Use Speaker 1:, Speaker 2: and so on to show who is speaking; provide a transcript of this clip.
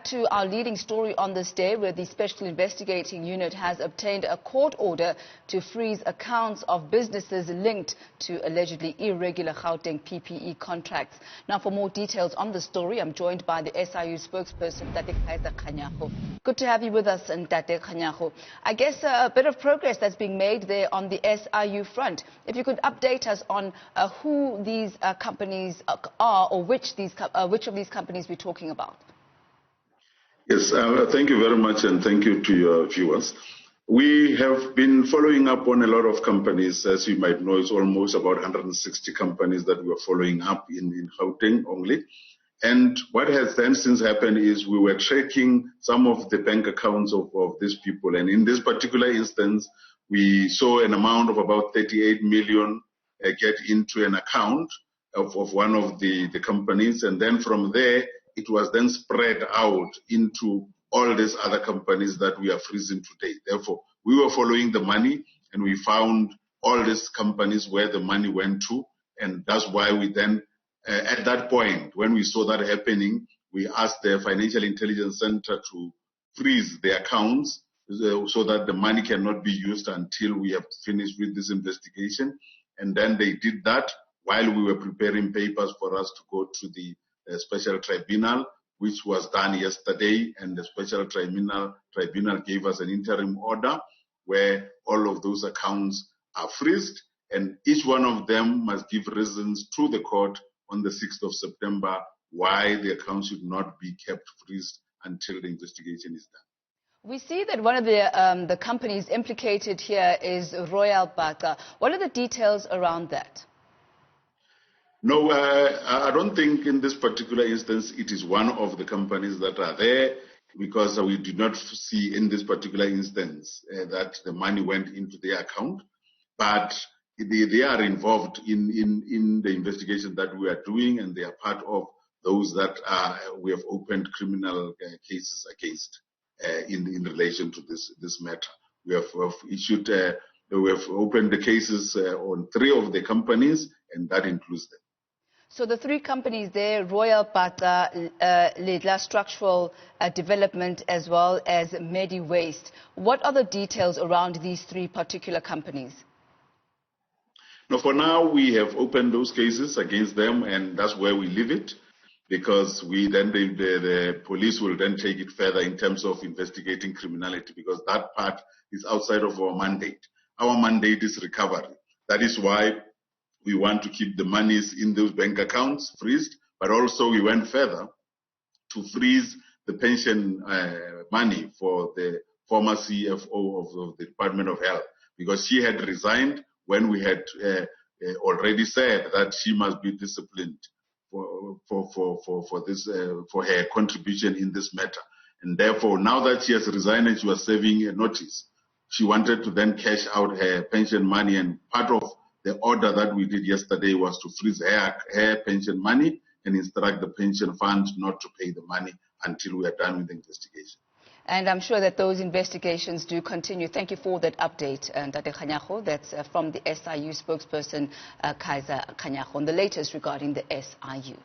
Speaker 1: back to our leading story on this day, where the Special Investigating Unit has obtained a court order to freeze accounts of businesses linked to allegedly irregular Gauteng PPE contracts. Now, for more details on the story, I'm joined by the SIU spokesperson, Kaizer Kganyago. Good to have you with us, Kaizer Kganyago. I guess a bit of progress that's being made there on the SIU front. If you could update us on who these companies are, or which of these companies we're talking about.
Speaker 2: Yes, thank you very much, and thank you to your viewers. We have been following up on a lot of companies. As you might know, it's almost about 160 companies that we are following up in Gauteng only. And what has then since happened is we were tracking some of the bank accounts of these people. And in this particular instance, we saw an amount of about 38 million get into an account of one of the companies. And then from there, it was then spread out into all these other companies that we are freezing today. Therefore, we were following the money, and we found all these companies where the money went to. And that's why we then, at that point, when we saw that happening, we asked the Financial Intelligence Center to freeze the accounts so that the money cannot be used until we have finished with this investigation. And then they did that while we were preparing papers for us to go to the Special Tribunal, which was done yesterday, and the Special Tribunal gave us an interim order where all of those accounts are freezed, and each one of them must give reasons to the court on the 6th of September why the accounts should not be kept freezed until the investigation is done.
Speaker 1: We see that one of the companies implicated here is Royal Bata. What are the details around that?
Speaker 2: No, I don't think in this particular instance it is one of the companies that are there, because we did not see in this particular instance that the money went into their account. But they are involved in the investigation that we are doing, and they are part of those that we have opened criminal cases against in relation to this matter. We have issued, we have opened the cases on 3 of the companies, and that includes them.
Speaker 1: So the 3 companies there, Royal Bata, Lidla Structural Development, as well as Medi Waste. What are the details around these 3 particular companies?
Speaker 2: Now, for now, we have opened those cases against them, and that's where we leave it, because the police will then take it further in terms of investigating criminality, because that part is outside of our mandate. Our mandate is recovery. That is why we want to keep the monies in those bank accounts freezed, but also we went further to freeze the pension money for the former CFO of the Department of Health, because she had resigned when we had already said that she must be disciplined for her contribution in this matter. And therefore, now that she has resigned and she was serving a notice, she wanted to then cash out her pension money, and part of the order that we did yesterday was to freeze her pension money and instruct the pension fund not to pay the money until we are done with the investigation.
Speaker 1: And I'm sure that those investigations do continue. Thank you for that update, Kaizer Kganyago. That's from the SIU spokesperson, Kaizer Kganyago, on the latest regarding the SIU.